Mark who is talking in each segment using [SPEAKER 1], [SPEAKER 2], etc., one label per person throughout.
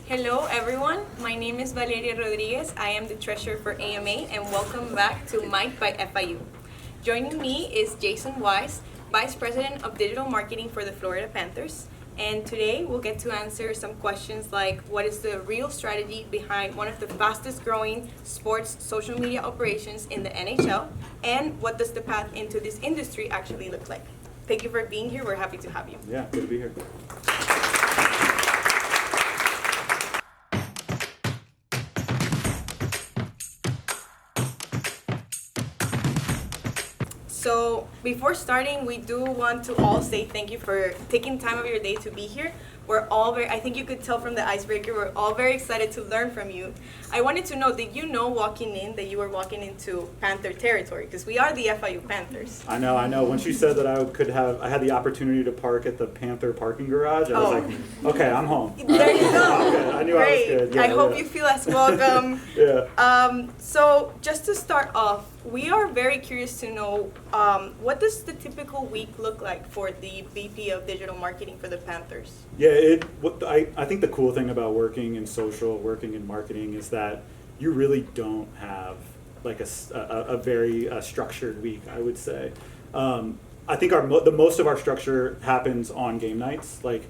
[SPEAKER 1] Hello, everyone. My name is Valeria Rodriguez. I am the treasurer for AMA, and welcome back to Mike by FIU. Joining me is Jason Wise, Vice President of Digital Marketing for the Florida Panthers. And today we'll get to answer some questions like what is the real strategy behind one of the fastest growing sports social media operations in the NHL, and what does the path into this industry actually look like? Thank you for being here. We're happy to have you.
[SPEAKER 2] Yeah, good to be here.
[SPEAKER 1] So before starting, we do want to all say thank you for taking time of your day to be here. We're all I think you could tell from the icebreaker, we're all very excited to learn from you. I wanted to know, did you know walking in that you were walking into Panther territory? Because we are the FIU Panthers.
[SPEAKER 2] I know. When she said that I had the opportunity to park at the Panther parking garage, I was like, okay, I'm home.
[SPEAKER 1] There you go.
[SPEAKER 2] Okay, I knew
[SPEAKER 1] Great.
[SPEAKER 2] I was good. Yeah,
[SPEAKER 1] I hope you feel as welcome.
[SPEAKER 2] Yeah.
[SPEAKER 1] So just to start off, we are very curious to know what does the typical week look like for the VP of Digital Marketing for the Panthers?
[SPEAKER 2] Yeah, I think the cool thing about working in social, working in marketing is that you really don't have like a very structured week, I would say. I think the most of our structure happens on game nights. Like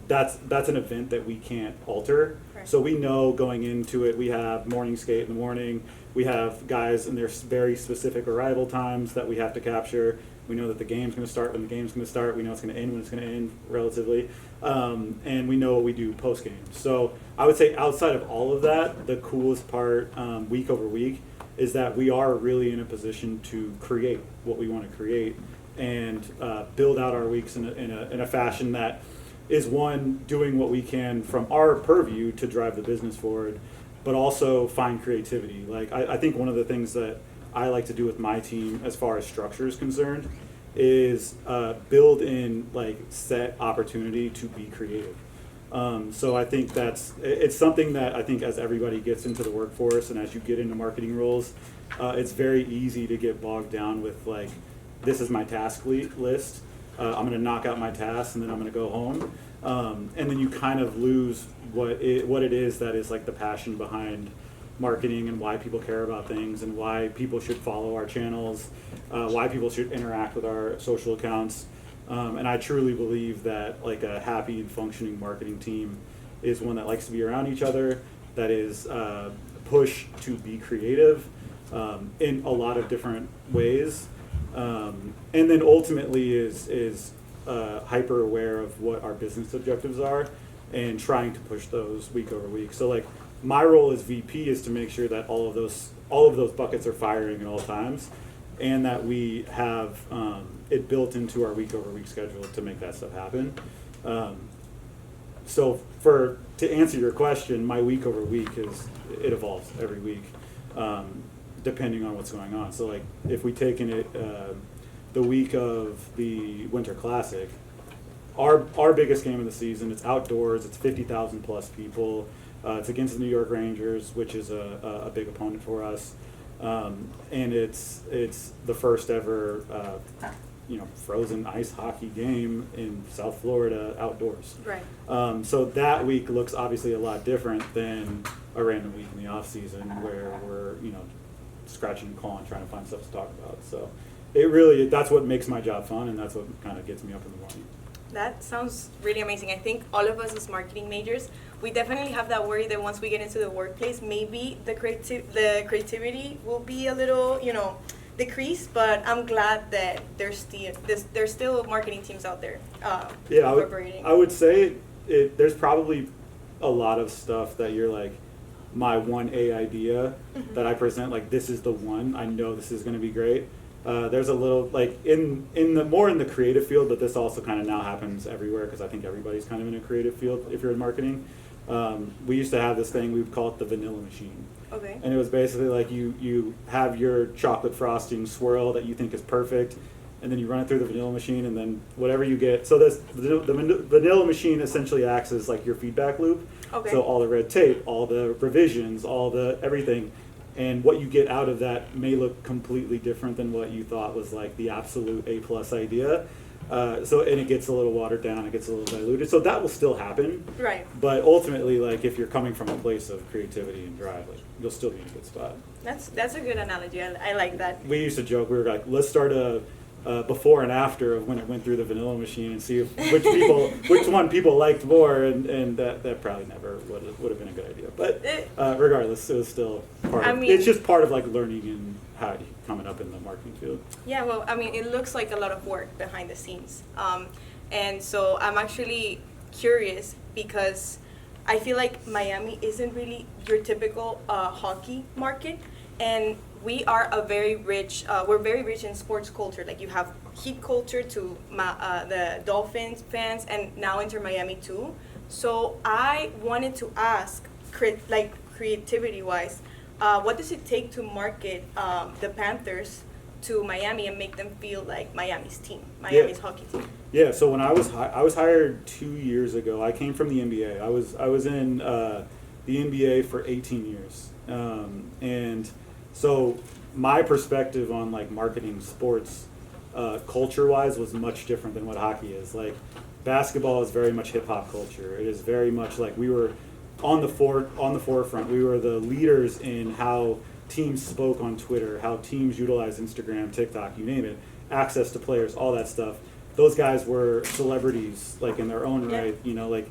[SPEAKER 2] that's an event that we can't alter.
[SPEAKER 1] Correct.
[SPEAKER 2] So we know going into it, we have morning skate in the morning. We have guys and there's very specific arrival times that we have to capture. We know that the game's going to start when the game's going to start. We know it's going to end when it's going to end, relatively. And we know what we do post-game. So I would say outside of all of that, the coolest part week over week is that we are really in a position to create what we want to create and build out our weeks in a fashion that is, one, doing what we can from our purview to drive the business forward, but also find creativity. Like I think one of the things that I like to do with my team as far as structure is concerned is build in like set opportunity to be creative. So I think it's something that I think as everybody gets into the workforce and as you get into marketing roles, it's very easy to get bogged down with like, this is my task list. I'm going to knock out my tasks and then I'm going to go home. And then you kind of lose what it is that is like the passion behind marketing and why people care about things and why people should follow our channels, why people should interact with our social accounts. And I truly believe that like a happy and functioning marketing team is one that likes to be around each other, that is pushed to be creative in a lot of different ways, and then ultimately is hyper aware of what our business objectives are and trying to push those week over week. So like my role as VP is to make sure that all of those buckets are firing at all times, and that we have it built into our week over week schedule to make that stuff happen. So to answer your question, my week over week it evolves every week, depending on what's going on. So like if we take in it the week of the Winter Classic, our biggest game of the season, it's outdoors, it's 50,000 plus people. It's against the New York Rangers, which is a big opponent for us, and it's the first ever frozen ice hockey game in South Florida outdoors.
[SPEAKER 1] Right.
[SPEAKER 2] So that week looks obviously a lot different than a random week in the off season where we're scratching and clawing trying to find stuff to talk about. So that's what makes my job fun, and that's what kind of gets me up in the morning.
[SPEAKER 1] That sounds really amazing. I think all of us as marketing majors, we definitely have that worry that once we get into the workplace, maybe the creativity will be a little, decreased. But I'm glad that there's still marketing teams out there incorporating.
[SPEAKER 2] I would say there's probably a lot of stuff that you're like, my 1A idea that I present, like this is the one, I know this is going to be great. There's a little like in the creative field, but this also kind of now happens everywhere because I think everybody's kind of in a creative field if you're in marketing. We used to have this thing, we would call it the vanilla machine.
[SPEAKER 1] Okay.
[SPEAKER 2] And it was basically like you have your chocolate frosting swirl that you think is perfect, and then you run it through the vanilla machine, and then whatever you get. So the vanilla machine essentially acts as like your feedback loop.
[SPEAKER 1] Okay.
[SPEAKER 2] So all the red tape, all the revisions, all the everything. And what you get out of that may look completely different than what you thought was like the absolute A+ idea. And it gets a little watered down, it gets a little diluted. So that will still happen.
[SPEAKER 1] Right.
[SPEAKER 2] But ultimately, like, if you're coming from a place of creativity and drive, like, you'll still be in a good spot.
[SPEAKER 1] That's a good analogy. I like that.
[SPEAKER 2] We used to joke, we were like, let's start a before and after of when it went through the vanilla machine and see which one people liked more, and that probably never would have been a good idea. But regardless, it was still part of, it's just part of like learning and how coming up in the marketing field.
[SPEAKER 1] Yeah, well, I mean, it looks like a lot of work behind the scenes. And so I'm actually curious because I feel like Miami isn't really your typical hockey market, and we are we're very rich in sports culture. Like, you have Heat culture to the Dolphins fans, and now Inter Miami too. So I wanted to ask, creativity-wise, what does it take to market the Panthers to Miami and make them feel like Miami's hockey team?
[SPEAKER 2] Yeah. So when I was hired 2 years ago, I came from the NBA. I was in the NBA for 18 years, and so my perspective on like marketing sports culture-wise was much different than what hockey is. Like, basketball is very much hip-hop culture. It is very much like we were on the forefront. We were the leaders in how teams spoke on Twitter, how teams utilized Instagram, TikTok, you name it, access to players, all that stuff. Those guys were celebrities, like, in their own right, you know, like,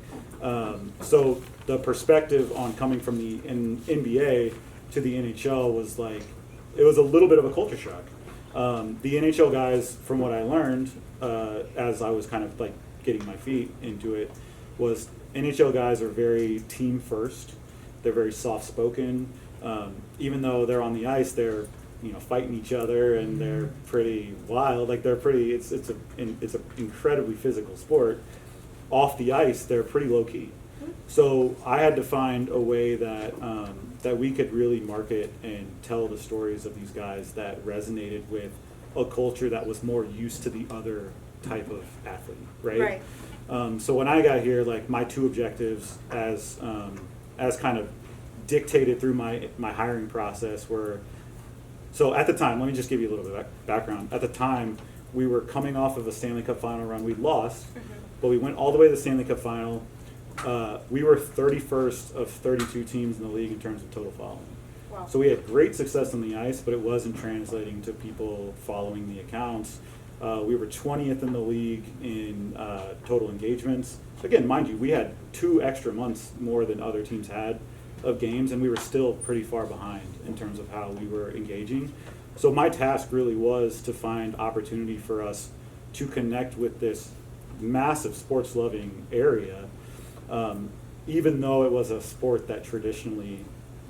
[SPEAKER 2] so the perspective on coming from the NBA to the NHL was like, it was a little bit of a culture shock. The NHL guys, from what I learned, as I was kind of like getting my feet into it, was NHL guys are very team first. They're very soft spoken. Even though they're on the ice, they're, you know, fighting each other, and they're pretty wild. Like, they're pretty. It's an incredibly physical sport. Off the ice, they're pretty low key. So I had to find a way that that we could really market and tell the stories of these guys that resonated with a culture that was more used to the other type of athlete, right? So when I got here, like, my two objectives as kind of dictated through my hiring process were, so at the time, let me just give you a little bit of background. At the time, we were coming off of a Stanley Cup final run. We lost, but we went all the way to the Stanley Cup final. We were 31st of 32 teams in the league in terms of total following.
[SPEAKER 1] Wow.
[SPEAKER 2] So we had great success on the ice, but it wasn't translating to people following the accounts. We were 20th in the league in total engagements. Again, mind you, we had 2 extra months more than other teams had of games, and we were still pretty far behind in terms of how we were engaging. So my task really was to find opportunity for us to connect with this massive sports-loving area, even though it was a sport that traditionally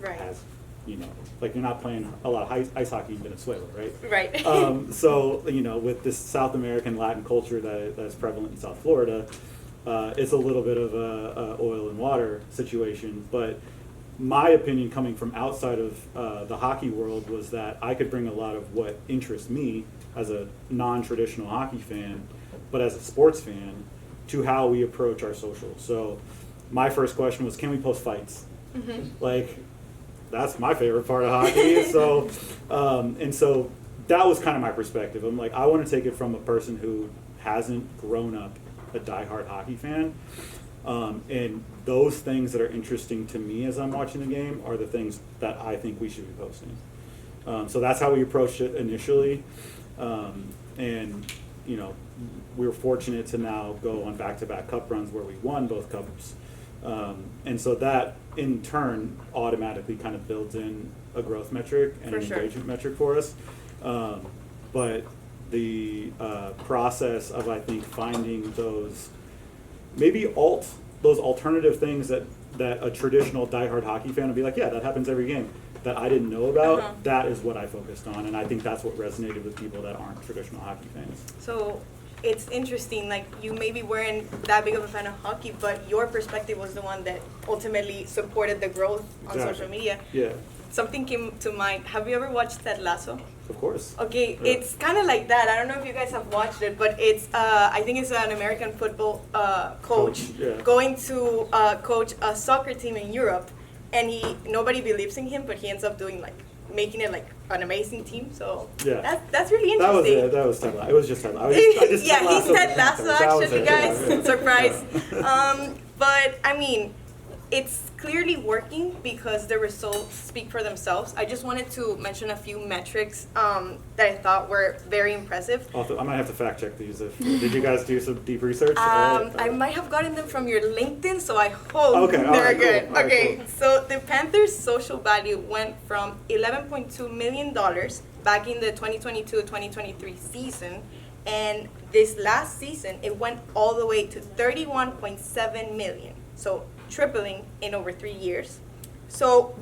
[SPEAKER 2] has, you know, like, you're not playing a lot of ice hockey in Venezuela, right?
[SPEAKER 1] Right.
[SPEAKER 2] So, you know, with this South American Latin culture that's prevalent in South Florida, it's a little bit of a oil and water situation. But my opinion, coming from outside of the hockey world, was that I could bring a lot of what interests me as a non-traditional hockey fan, but as a sports fan, to how we approach our socials. So my first question was, can we post fights? Like, that's my favorite part of hockey. So, and so that was kind of my perspective. I'm like, I want to take it from a person who hasn't grown up a diehard hockey fan. And those things that are interesting to me as I'm watching the game are the things that I think we should be posting. So that's how we approached it initially. And, you know, we were fortunate to now go on back-to-back cup runs where we won both cups. And so that, in turn, automatically kind of builds in a growth metric and an engagement metric for us. But the process of, I think, finding those those alternative things that a traditional diehard hockey fan would be like, yeah, that happens every game, that I didn't know about, that is what I focused on. And I think that's what resonated with people that aren't traditional hockey fans.
[SPEAKER 1] So it's interesting, like, you maybe weren't that big of a fan of hockey, but your perspective was the one that ultimately supported the growth on social media.
[SPEAKER 2] Yeah.
[SPEAKER 1] Something came to mind. Have you ever watched Ted Lasso?
[SPEAKER 2] Of course.
[SPEAKER 1] Okay, it's kind of like that. I don't know if you guys have watched it, but it's I think it's an American football coach going to coach a soccer team in Europe, and nobody believes in him, but he ends up doing like making it like an amazing team. So
[SPEAKER 2] Yeah.
[SPEAKER 1] that's really
[SPEAKER 2] That was
[SPEAKER 1] interesting.
[SPEAKER 2] it. That was Ted Lasso. It was just Ted Lasso. I just
[SPEAKER 1] Yeah,
[SPEAKER 2] Ted
[SPEAKER 1] he
[SPEAKER 2] Lasso the
[SPEAKER 1] said Lasso
[SPEAKER 2] Panthers. That was
[SPEAKER 1] actually,
[SPEAKER 2] it.
[SPEAKER 1] guys.
[SPEAKER 2] Yeah.
[SPEAKER 1] Surprise. But I mean, it's clearly working because the results speak for themselves. I just wanted to mention a few metrics that I thought were very impressive.
[SPEAKER 2] Also, I might have to fact check these. Did you guys do some deep research?
[SPEAKER 1] I might have gotten them from your LinkedIn, so I hope
[SPEAKER 2] Okay, all
[SPEAKER 1] they're
[SPEAKER 2] right, cool.
[SPEAKER 1] good.
[SPEAKER 2] All right,
[SPEAKER 1] Okay,
[SPEAKER 2] cool.
[SPEAKER 1] so the Panthers' social value went from $11.2 million back in the 2022-2023 season, and this last season it went all the way to $31.7 million. So tripling in over 3 years. So,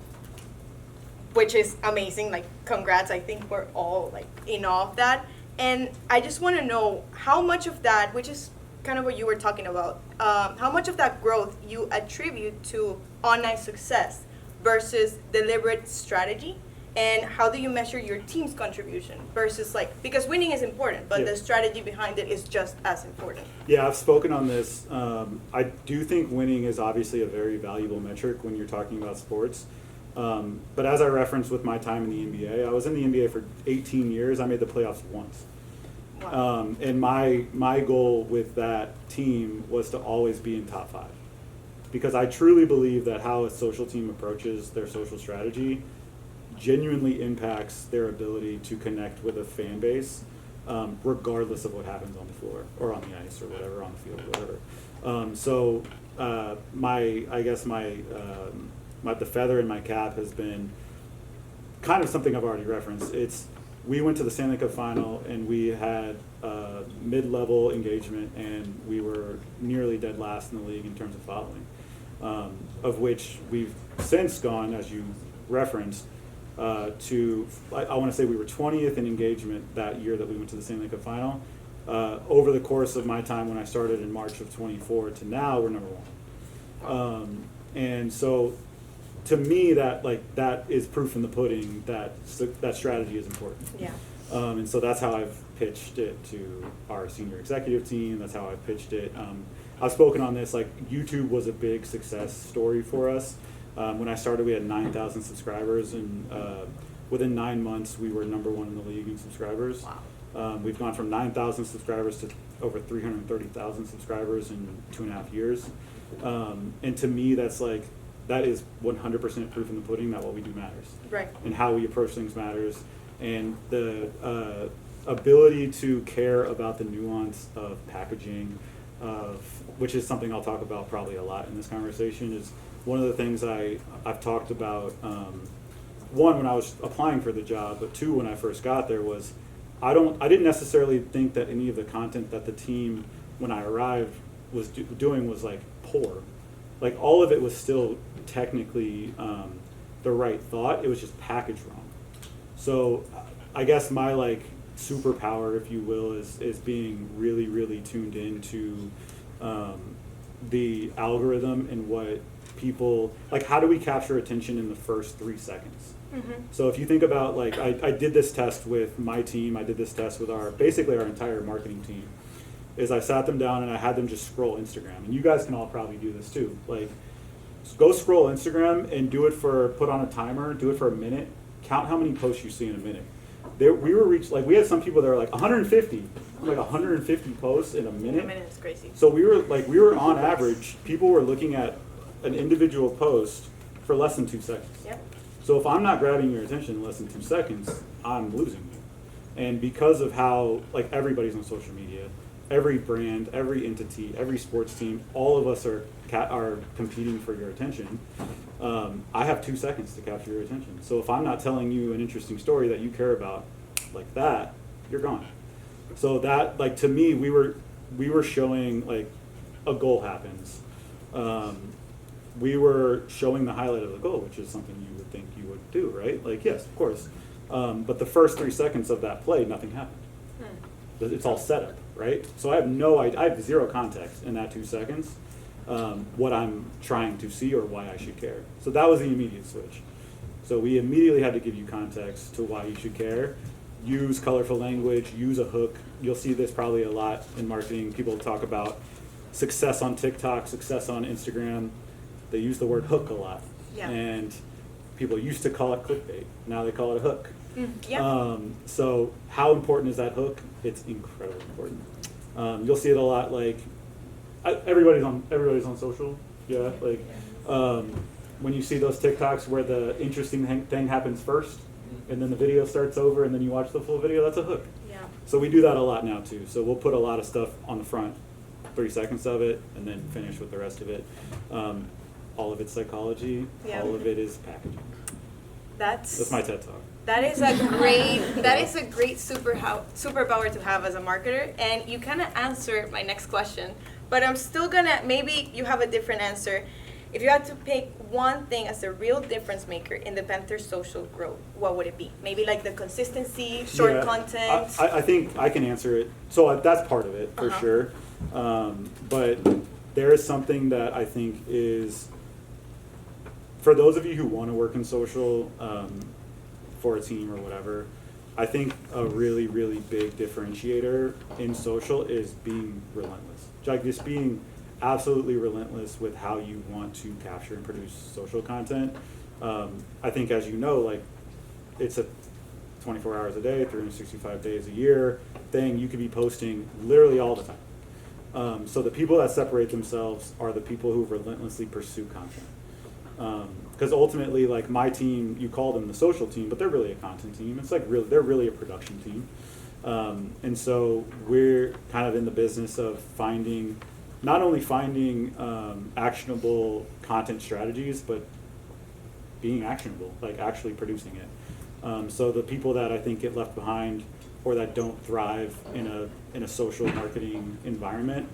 [SPEAKER 1] which is amazing. Like, congrats. I think we're all like in awe of that. And I just want to know how much of that, which is kind of what you were talking about, how much of that growth you attribute to online success versus deliberate strategy, and how do you measure your team's contribution versus like, because winning is important, but
[SPEAKER 2] Yeah.
[SPEAKER 1] the strategy behind it is just as important.
[SPEAKER 2] Yeah, I've spoken on this. I do think winning is obviously a very valuable metric when you're talking about sports. But as I referenced with my time in the NBA, I was in the NBA for 18 years. I made the playoffs once.
[SPEAKER 1] Wow.
[SPEAKER 2] And my goal with that team was to always be in top 5. Because I truly believe that how a social team approaches their social strategy genuinely impacts their ability to connect with a fan base, regardless of what happens on the floor or on the ice or whatever, on the field, whatever. The feather in my cap has been kind of something I've already referenced. We went to the Stanley Cup final and we had mid-level engagement, and we were nearly dead last in the league in terms of following, of which we've since gone, as you referenced, I want to say we were 20th in engagement that year that we went to the Stanley Cup final. Over the course of my time when I started in March of 24 to now, we're number 1. And so to me, that is proof in the pudding that strategy is important.
[SPEAKER 1] Yeah.
[SPEAKER 2] And so that's how I've pitched it to our senior executive team. That's how I've pitched it. I've spoken on this. Like, YouTube was a big success story for us. When I started, we had 9,000 subscribers, and within 9 months, we were number 1 in the league in subscribers.
[SPEAKER 1] Wow.
[SPEAKER 2] We've gone from 9,000 subscribers to over 330,000 subscribers in 2.5 years. And to me, that is 100% proof in the pudding that what we do matters.
[SPEAKER 1] Right.
[SPEAKER 2] And how we approach things matters. And the ability to care about the nuance of packaging, which is something I'll talk about probably a lot in this conversation, is one of the things I've talked about, one, when I was applying for the job, but two, when I first got there, was I didn't necessarily think that any of the content that the team, when I arrived, was doing was like poor. Like, all of it was still technically the right thought. It was just packaged wrong. So I guess my superpower, if you will, is being really, really tuned into the algorithm and what people, how do we capture attention in the first 3 seconds?
[SPEAKER 1] Mm-hmm.
[SPEAKER 2] So if you think about, I did this test with my team, I did this test with basically our entire marketing team, is I sat them down and I had them just scroll Instagram. And you guys can all probably do this too. Go scroll Instagram and put on a timer, do it for a minute, count how many posts you see in a minute. We had some people that were 150, 150 posts in a minute.
[SPEAKER 1] In a minute is crazy.
[SPEAKER 2] So we were on average, people were looking at an individual post for less than 2 seconds.
[SPEAKER 1] Yep.
[SPEAKER 2] So if I'm not grabbing your attention in less than 2 seconds, I'm losing you. And because of how everybody's on social media, every brand, every entity, every sports team, all of us are competing for your attention. I have 2 seconds to capture your attention. So if I'm not telling you an interesting story that you care about like that, you're gone. So that, to me, we were showing a goal happens. We were showing the highlight of the goal, which is something you would think you would do, right? Yes, of course. But the first 3 seconds of that play, nothing happened. It's all set up, right? So I have zero context in that 2 seconds, what I'm trying to see or why I should care. So that was the immediate switch. So we immediately had to give you context to why you should care. Use colorful language, use a hook. You'll see this probably a lot in marketing. People talk about success on TikTok, success on Instagram. They use the word hook a lot.
[SPEAKER 1] Yeah.
[SPEAKER 2] And people used to call it clickbait. Now they call it a hook.
[SPEAKER 1] Yeah.
[SPEAKER 2] So how important is that hook? It's incredibly important. You'll see it a lot. Like everybody's on social. Yeah. Like when you see those TikToks where the interesting thing happens first, and then the video starts over, and then you watch the full video. That's a hook.
[SPEAKER 1] Yeah.
[SPEAKER 2] So we do that a lot now too. So we'll put a lot of stuff on the front, 30 seconds of it, and then finish with the rest of it. All of it's psychology.
[SPEAKER 1] Yeah.
[SPEAKER 2] All of it is packaging. That's my TED talk.
[SPEAKER 1] That is a great superpower to have as a marketer, and you kind of answered my next question. But I'm still gonna, maybe you have a different answer. If you had to pick one thing as a real difference maker in the Panthers' social growth, what would it be? Maybe like the consistency, short content.
[SPEAKER 2] I think I can answer it. So that's part of it for sure. But there is something that I think is, for those of you who want to work in social for a team or whatever, I think a really, really big differentiator in social is being relentless. Like just being absolutely relentless with how you want to capture and produce social content. I think, as you know, like it's a 24 hours a day, 365 days a year thing. You could be posting literally all the time. So the people that separate themselves are the people who relentlessly pursue content. Because ultimately, like my team, you call them the social team, but they're really a content team. It's like they're really a production team. And so we're kind of in the business of not only finding actionable content strategies, but being actionable, like actually producing it. So the people that I think get left behind or that don't thrive in a social marketing environment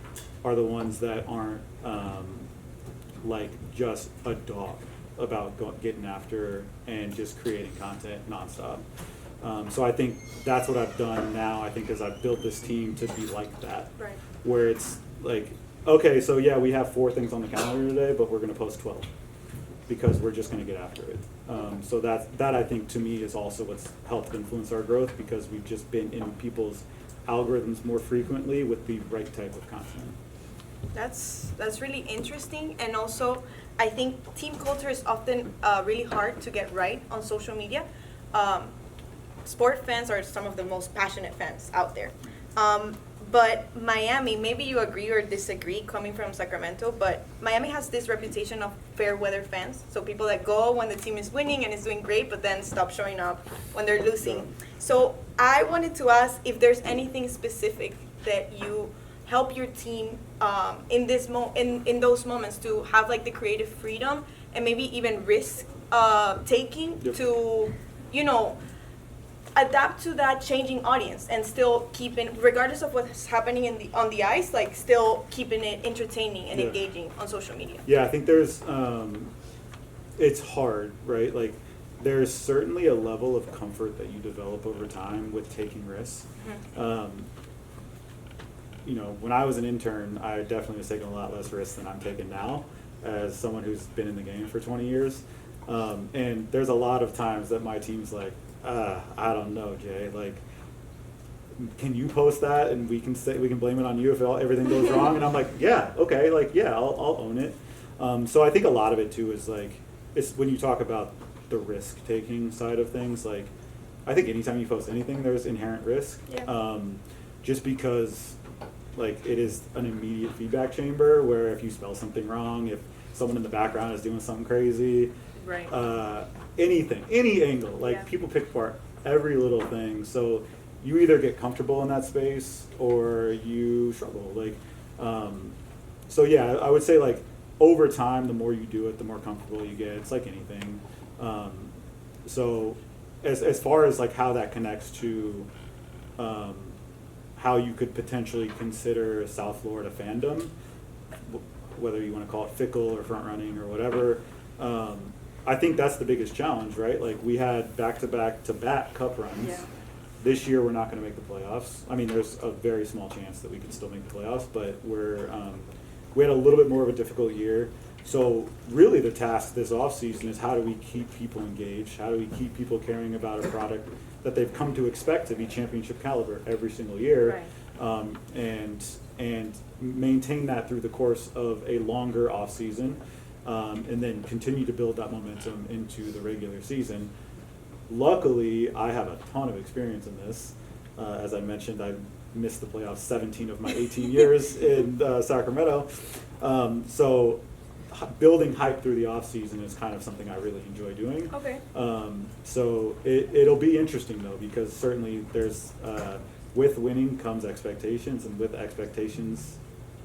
[SPEAKER 2] are the ones that aren't like just a dog about getting after and just creating content nonstop. So I think that's what I've done now. I think as I've built this team to be like that,
[SPEAKER 1] Right.
[SPEAKER 2] where it's like, okay, so yeah, we have 4 things on the calendar today, but we're going to post 12 because we're just going to get after it. So that I think to me is also what's helped influence our growth, because we've just been in people's algorithms more frequently with the right type of content.
[SPEAKER 1] That's really interesting, and also I think team culture is often really hard to get right on social media. Sport fans are some of the most passionate fans out there. But Miami, maybe you agree or disagree coming from Sacramento, but Miami has this reputation of fair weather fans. So people that go when the team is winning and is doing great, but then stop showing up when they're losing. So I wanted to ask if there's anything specific that you help your team in those moments to have like the creative freedom and maybe even risk taking to, adapt to that changing audience and still keeping, regardless of what's happening on the ice, like still keeping it entertaining and engaging on social media.
[SPEAKER 2] Yeah, I think there's, it's hard, right? Like there's certainly a level of comfort that you develop over time with taking risks. Mm-hmm. When I was an intern, I definitely was taking a lot less risks than I'm taking now as someone who's been in the game for 20 years. And there's a lot of times that my team's like, I don't know, Jay, like, can you post that and we can blame it on you if everything goes wrong? And I'm like, yeah, okay, like, yeah, I'll own it. So I think a lot of it too is like, it's when you talk about the risk taking side of things, like, I think anytime you post anything, there's inherent risk.
[SPEAKER 1] Yeah.
[SPEAKER 2] Just because like it is an immediate feedback chamber where if you spell something wrong, if someone in the background is doing something crazy,
[SPEAKER 1] right.
[SPEAKER 2] Anything, any angle, like people pick apart every little thing. So you either get comfortable in that space or you struggle. Like, so yeah, I would say like over time, the more you do it, the more comfortable you get. It's like anything. So as far as like how that connects to how you could potentially consider South Florida fandom, whether you want to call it fickle or front running or whatever, I think that's the biggest challenge, right? Like we had back-to-back cup runs.
[SPEAKER 1] Yeah.
[SPEAKER 2] This year we're not going to make the playoffs. I mean, there's a very small chance that we could still make the playoffs, but we had a little bit more of a difficult year. So really the task this offseason is how do we keep people engaged? How do we keep people caring about a product that they've come to expect to be championship caliber every single year,
[SPEAKER 1] right.
[SPEAKER 2] And maintain that through the course of a longer offseason. and then continue to build that momentum into the regular season. Luckily, I have a ton of experience in this. As I mentioned, I missed the playoffs 17 of my 18 years in Sacramento. So building hype through the off season is kind of something I really enjoy doing.
[SPEAKER 1] Okay.
[SPEAKER 2] So it'll be interesting though, because certainly there's with winning comes expectations, and with expectations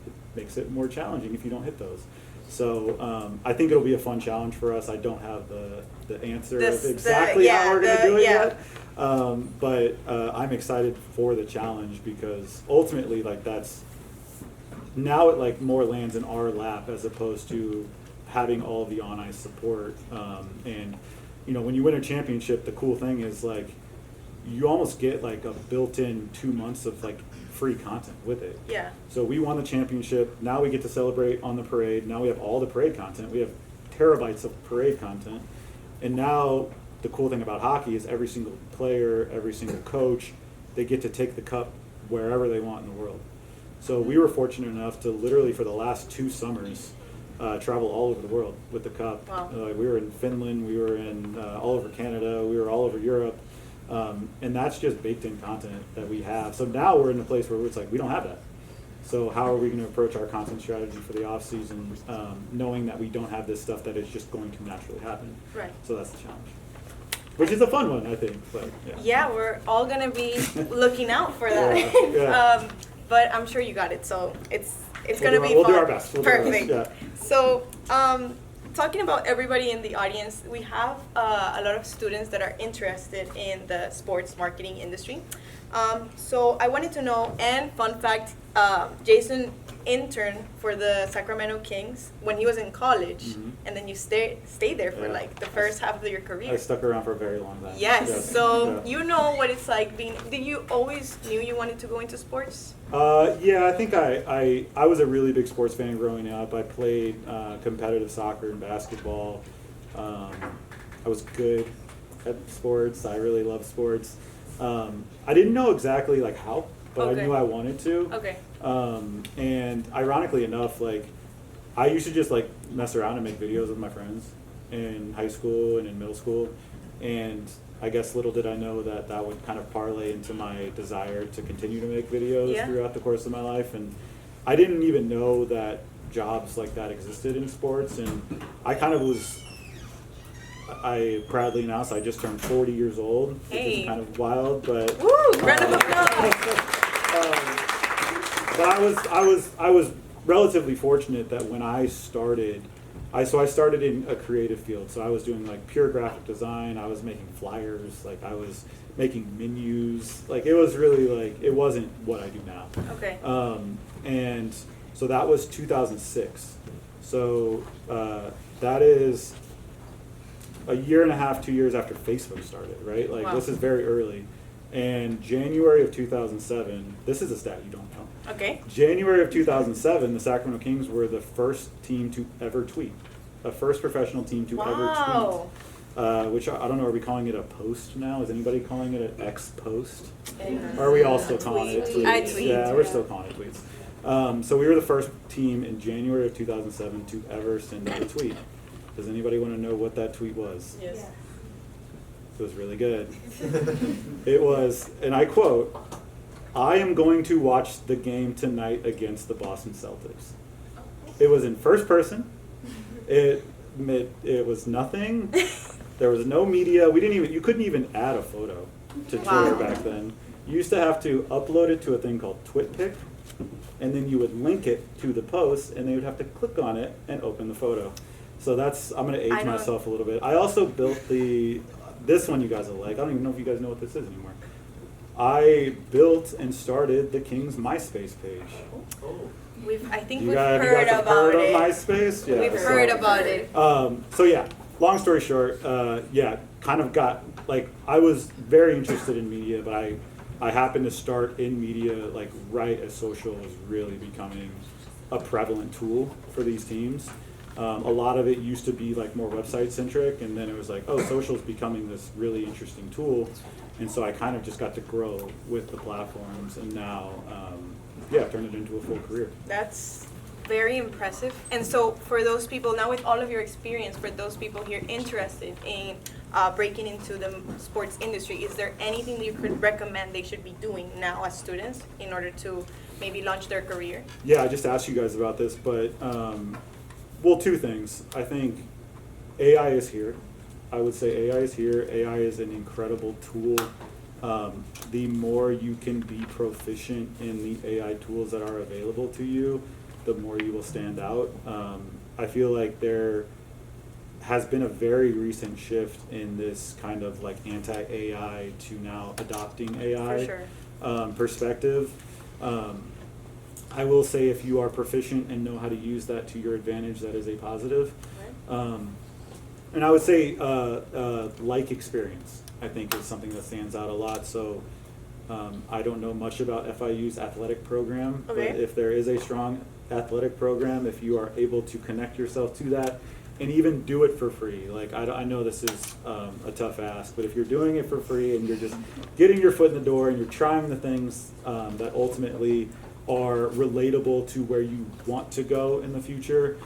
[SPEAKER 2] it makes it more challenging if you don't hit those. So I think it'll be a fun challenge for us. I don't have the answer of exactly how we're going to do it yet. But I'm excited for the challenge, because ultimately, like, that's now it like more lands in our lap as opposed to having all of the on ice support. And you know, when you win a championship, the cool thing is like you almost get like a built-in 2 months of like free content with it.
[SPEAKER 1] Yeah.
[SPEAKER 2] So we won the championship. Now we get to celebrate on the parade. Now we have all the parade content. We have terabytes of parade content. And now the cool thing about hockey is every single player, every single coach, they get to take the cup wherever they want in the world. So we were fortunate enough to literally for the last 2 summers travel all over the world with the cup.
[SPEAKER 1] Wow.
[SPEAKER 2] We were in Finland, we were in all over Canada, we were all over Europe. And that's just baked in content that we have. So now we're in a place where it's like, we don't have that. So how are we going to approach our content strategy for the off season, knowing that we don't have this stuff that is just going to naturally happen?
[SPEAKER 1] Right.
[SPEAKER 2] So that's the challenge, which is a fun one, I think. But
[SPEAKER 1] yeah, we're all going to be looking out for that.
[SPEAKER 2] Yeah.
[SPEAKER 1] But I'm sure you got it. So it's going to be
[SPEAKER 2] we'll
[SPEAKER 1] fun.
[SPEAKER 2] do our best.
[SPEAKER 1] Perfect.
[SPEAKER 2] Yeah.
[SPEAKER 1] So talking about everybody in the audience, we have a lot of students that are interested in the sports marketing industry. So I wanted to know, and fun fact, Jason interned for the Sacramento Kings when he was in college, and then you stayed there for like the first half of your career.
[SPEAKER 2] I stuck around for a very long time.
[SPEAKER 1] Yes. So you know what it's like being. Did you always knew you wanted to go into sports?
[SPEAKER 2] Yeah, I think I was a really big sports fan growing up. I played competitive soccer and basketball. I was good at sports. I really love sports. I didn't know exactly like how, but I knew I wanted to.
[SPEAKER 1] Okay.
[SPEAKER 2] And ironically enough, like I used to just like mess around and make videos with my friends in high school and in middle school. And I guess little did I know that that would kind of parlay into my desire to continue to make videos throughout the course of my life. And I didn't even know that jobs like that existed in sports. And I kind of was, I proudly announce I just turned 40 years old, which is kind of wild, but
[SPEAKER 1] woo! Round of applause.
[SPEAKER 2] But I was relatively fortunate that when I started, I started in a creative field. So I was doing like pure graphic design. I was making flyers. Like I was making menus. Like it was really like it wasn't what I do now.
[SPEAKER 1] Okay.
[SPEAKER 2] And so that was 2006. So that is a year and a half, 2 years after Facebook started, right? Like this is very early. And January of 2007, this is a stat you don't know.
[SPEAKER 1] Okay.
[SPEAKER 2] January of 2007, the Sacramento Kings were the first team to ever tweet. The first professional team to ever tweet. Which I don't know, are we calling it a post now? Is anybody calling it an X post? Or are we all still calling it tweets?
[SPEAKER 1] I tweet.
[SPEAKER 2] Yeah, we're still calling it tweets. So we were the first team in January of 2007 to ever send out a tweet. Does anybody want to know what that tweet was?
[SPEAKER 1] Yes.
[SPEAKER 2] It was really good. It was, and I quote, "I am going to watch the game tonight against the Boston Celtics." It was in first person. It was nothing. There was no media. You couldn't even add a photo to Twitter back then. You used to have to upload it to a thing called TwitPic, and then you would link it to the post, and they would have to click on it and open the photo. So I'm going to age myself a little bit. I also built this one you guys will like. I don't even know if you guys know what this is anymore. I built and started the Kings MySpace page.
[SPEAKER 1] I think
[SPEAKER 2] You
[SPEAKER 1] we've
[SPEAKER 2] guys
[SPEAKER 1] heard
[SPEAKER 2] have
[SPEAKER 1] about
[SPEAKER 2] heard
[SPEAKER 1] it.
[SPEAKER 2] of MySpace? Yeah,
[SPEAKER 1] We've heard about it.
[SPEAKER 2] So yeah, long story short, kind of got, like, I was very interested in media, but I happened to start in media, like, right as social was really becoming a prevalent tool for these teams. A lot of it used to be like more website centric, and then it was like, oh, social is becoming this really interesting tool, and so I kind of just got to grow with the platforms, and now, turned it into a full career.
[SPEAKER 1] That's very impressive. And so for those people, now with all of your experience, for those people here interested in breaking into the sports industry, is there anything that you could recommend they should be doing now as students in order to maybe launch their career?
[SPEAKER 2] Yeah, I just asked you guys about this, but, well, two things. I think AI is here. I would say AI is here. AI is an incredible tool. The more you can be proficient in the AI tools that are available to you, the more you will stand out. I feel like there has been a very recent shift in this kind of like anti-AI to now adopting AI
[SPEAKER 1] For sure.
[SPEAKER 2] Perspective. I will say if you are proficient and know how to use that to your advantage, that is a positive.
[SPEAKER 1] Right.
[SPEAKER 2] And I would say like experience, I think, is something that stands out a lot. So I don't know much about FIU's athletic program,
[SPEAKER 1] Okay.
[SPEAKER 2] but if there is a strong athletic program, if you are able to connect yourself to that and even do it for free, like I know this is a tough ask, but if you're doing it for free and you're just getting your foot in the door and you're trying the things that ultimately are relatable to where you want to go in the future,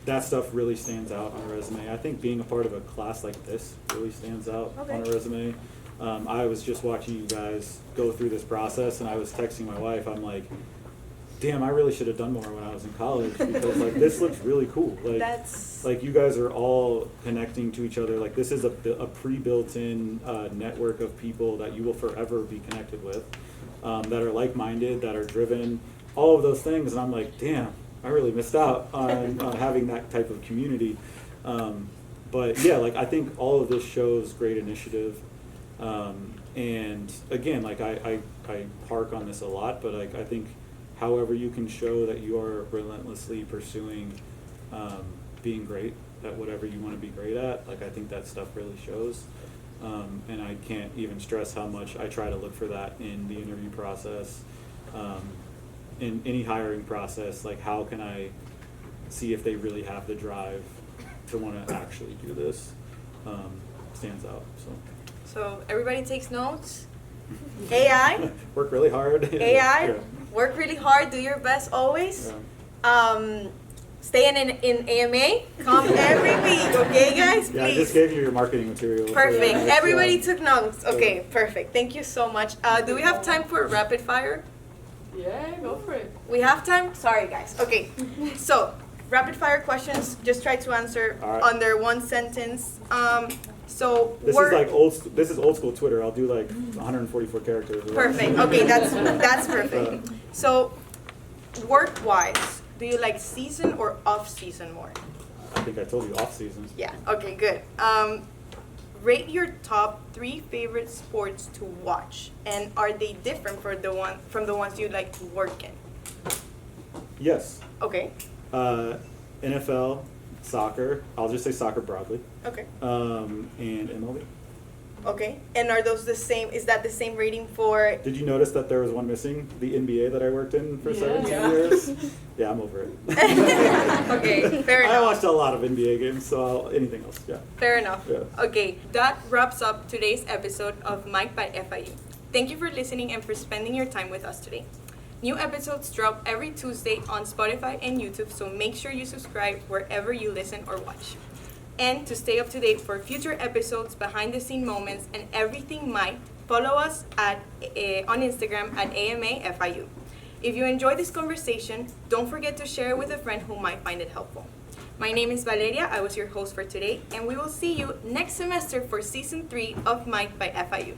[SPEAKER 2] that stuff really stands out on a resume. I think being a part of a class like this really stands out
[SPEAKER 1] Okay.
[SPEAKER 2] on a resume. I was just watching you guys go through this process, and I was texting my wife. I'm like, damn, I really should have done more when I was in college, because like this looks really cool. Like you guys are all connecting to each other. Like this is a pre-built-in network of people that you will forever be connected with, that are like-minded, that are driven, all of those things. And I'm like, damn, I really missed out on having that type of community. But yeah, like I think all of this shows great initiative. And again, like I hark on this a lot, but like I think however you can show that you are relentlessly pursuing being great at whatever you want to be great at, like I think that stuff really shows. And I can't even stress how much I try to look for that in the interview process, in any hiring process. Like how can I see if they really have the drive to want to actually do this, stands out.
[SPEAKER 1] So everybody takes notes. AI.
[SPEAKER 2] Work really hard.
[SPEAKER 1] AI.
[SPEAKER 2] Yeah.
[SPEAKER 1] Work really hard. Do your best always.
[SPEAKER 2] Yeah.
[SPEAKER 1] Staying in AMA. Come every week, okay, guys? Please.
[SPEAKER 2] Yeah, I just gave you your marketing material.
[SPEAKER 1] Perfect.
[SPEAKER 2] Yeah,
[SPEAKER 1] Everybody took notes. Okay, perfect. Thank you so much. Do we have time for rapid fire?
[SPEAKER 3] Yeah, go for it.
[SPEAKER 1] We have time? Sorry, guys. Okay. So, rapid fire questions. Just try to answer
[SPEAKER 2] All right.
[SPEAKER 1] under one sentence. So
[SPEAKER 2] This
[SPEAKER 1] work.
[SPEAKER 2] is like this is old school Twitter. I'll do like 144 characters.
[SPEAKER 1] Perfect. Okay, that's perfect. So, work-wise, do you like season or off-season more?
[SPEAKER 2] I think I told you off season.
[SPEAKER 1] Yeah. Okay. Good. Rate your top 3 favorite sports to watch, and are they different from the ones you like to work in?
[SPEAKER 2] Yes.
[SPEAKER 1] Okay.
[SPEAKER 2] NFL, soccer. I'll just say soccer broadly.
[SPEAKER 1] Okay.
[SPEAKER 2] And MLB.
[SPEAKER 1] Okay. And are those the same? Is that the same rating for?
[SPEAKER 2] Did you notice that there was one missing? The NBA that I worked in for
[SPEAKER 3] Yeah.
[SPEAKER 2] 17
[SPEAKER 1] Yeah.
[SPEAKER 2] years. Yeah, I'm over it.
[SPEAKER 1] Okay. Fair
[SPEAKER 2] I
[SPEAKER 1] enough.
[SPEAKER 2] watched a lot of NBA games, so anything else, yeah.
[SPEAKER 1] Fair enough.
[SPEAKER 2] Yeah.
[SPEAKER 1] Okay. That wraps up today's episode of Mike by FIU. Thank you for listening and for spending your time with us today. New episodes drop every Tuesday on Spotify and YouTube, so make sure you subscribe wherever you listen or watch. And to stay up to date for future episodes, behind the scene moments, and everything Mike, follow us on Instagram at AMAFIU. If you enjoyed this conversation, don't forget to share it with a friend who might find it helpful. My name is Valeria. I was your host for today, and we will see you next semester for Season 3 of Mike by FIU.